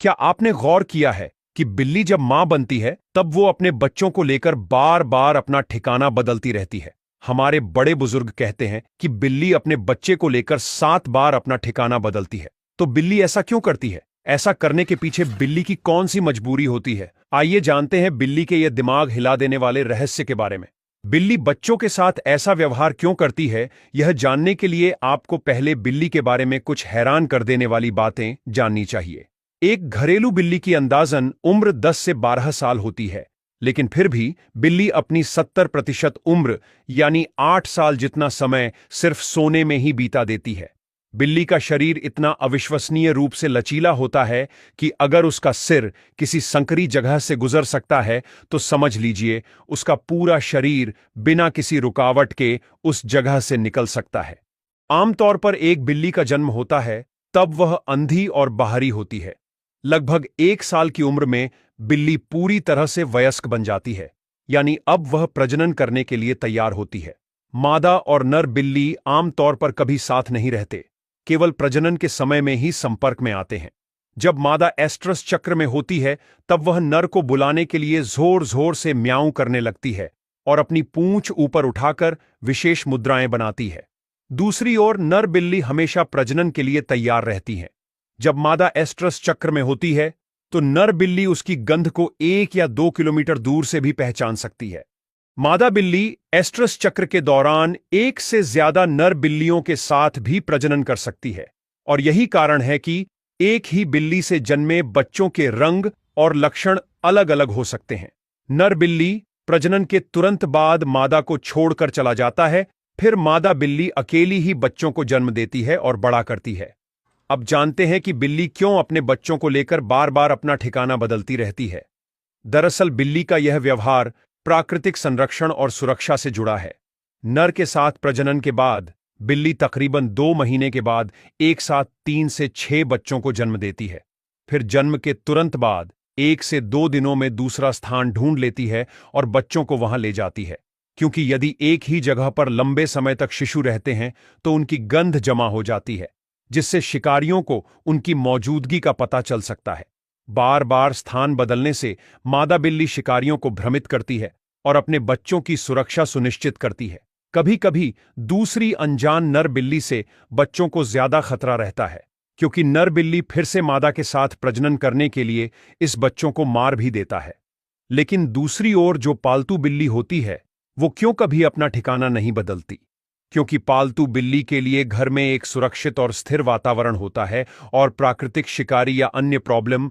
क्या आपने गौर किया है कि बिल्ली जब मां बनती है तब वो अपने बच्चों को लेकर बार बार अपना ठिकाना बदलती रहती है। हमारे बड़े बुजुर्ग कहते हैं कि बिल्ली अपने बच्चे को लेकर 7 बार अपना ठिकाना बदलती है। तो बिल्ली ऐसा क्यों करती है? ऐसा करने के पीछे बिल्ली की कौन सी मजबूरी होती है? आइए जानते हैं बिल्ली के ये दिमाग हिला देने वाले रहस्य के बारे में। बिल्ली बच्चों के साथ ऐसा व्यवहार क्यों करती है, यह जानने के लिए आपको पहले बिल्ली के बारे में कुछ हैरान कर देने वाली बातें जाननी चाहिए। एक घरेलू बिल्ली की अंदाजन उम्र 10 से 12 साल होती है, लेकिन फिर भी बिल्ली अपनी 70% उम्र यानी 8 साल जितना समय सिर्फ सोने में ही बीता देती है। बिल्ली का शरीर इतना अविश्वसनीय रूप से लचीला होता है कि अगर उसका सिर किसी संकरी जगह से गुजर सकता है तो समझ लीजिए उसका पूरा शरीर बिना किसी रुकावट के उस जगह से निकल सकता है। आमतौर पर एक बिल्ली का जन्म होता है तब वह अंधी और बाहरी होती है। लगभग 1 साल की उम्र में बिल्ली पूरी तरह से वयस्क बन जाती है, यानी अब वह प्रजनन करने के लिए तैयार होती है। मादा और नर बिल्ली आमतौर पर कभी साथ नहीं रहते, केवल प्रजनन के समय में ही संपर्क में आते हैं। जब मादा एस्ट्रस चक्र में होती है तब वह नर को बुलाने के लिए जोर जोर से म्याऊं करने लगती है और अपनी पूंछ ऊपर उठाकर विशेष मुद्राएं बनाती है। दूसरी ओर नर बिल्ली हमेशा प्रजनन के लिए तैयार रहती है। जब मादा एस्ट्रस चक्र में होती है तो नर बिल्ली उसकी गंध को 1 या 2 किलोमीटर दूर से भी पहचान सकती है। मादा बिल्ली एस्ट्रस चक्र के दौरान एक से ज्यादा नर बिल्लियों के साथ भी प्रजनन कर सकती है, और यही कारण है कि एक ही बिल्ली से जन्मे बच्चों के रंग और लक्षण अलग अलग हो सकते हैं। नर बिल्ली प्रजनन के तुरंत बाद मादा को छोड़कर चला जाता है, फिर मादा बिल्ली अकेली ही बच्चों को जन्म देती है और बड़ा करती है। अब जानते हैं कि बिल्ली क्यों अपने बच्चों को लेकर बार बार अपना ठिकाना बदलती रहती है। दरअसल बिल्ली का यह व्यवहार प्राकृतिक संरक्षण और सुरक्षा से जुड़ा है। नर के साथ प्रजनन के बाद बिल्ली तकरीबन 2 महीने के बाद एक साथ 3 से 6 बच्चों को जन्म देती है। फिर जन्म के तुरंत बाद 1 से 2 दिनों में दूसरा स्थान ढूंढ लेती है और बच्चों को वहां ले जाती है, क्योंकि यदि एक ही जगह पर लंबे समय तक शिशु रहते हैं तो उनकी गंध जमा हो जाती है, जिससे शिकारियों को उनकी मौजूदगी का पता चल सकता है। बार बार स्थान बदलने से मादा बिल्ली शिकारियों को भ्रमित करती है और अपने बच्चों की सुरक्षा सुनिश्चित करती है। कभी कभी दूसरी अनजान नर बिल्ली से बच्चों को ज्यादा खतरा रहता है, क्योंकि नर बिल्ली फिर से मादा के साथ प्रजनन करने के लिए इस बच्चों को मार भी देता है। लेकिन दूसरी ओर जो पालतू बिल्ली होती है वो क्यों कभी अपना ठिकाना नहीं बदलती? क्योंकि पालतू बिल्ली के लिए घर में एक सुरक्षित और स्थिर वातावरण होता है और प्राकृतिक शिकारी या अन्य प्रॉब्लम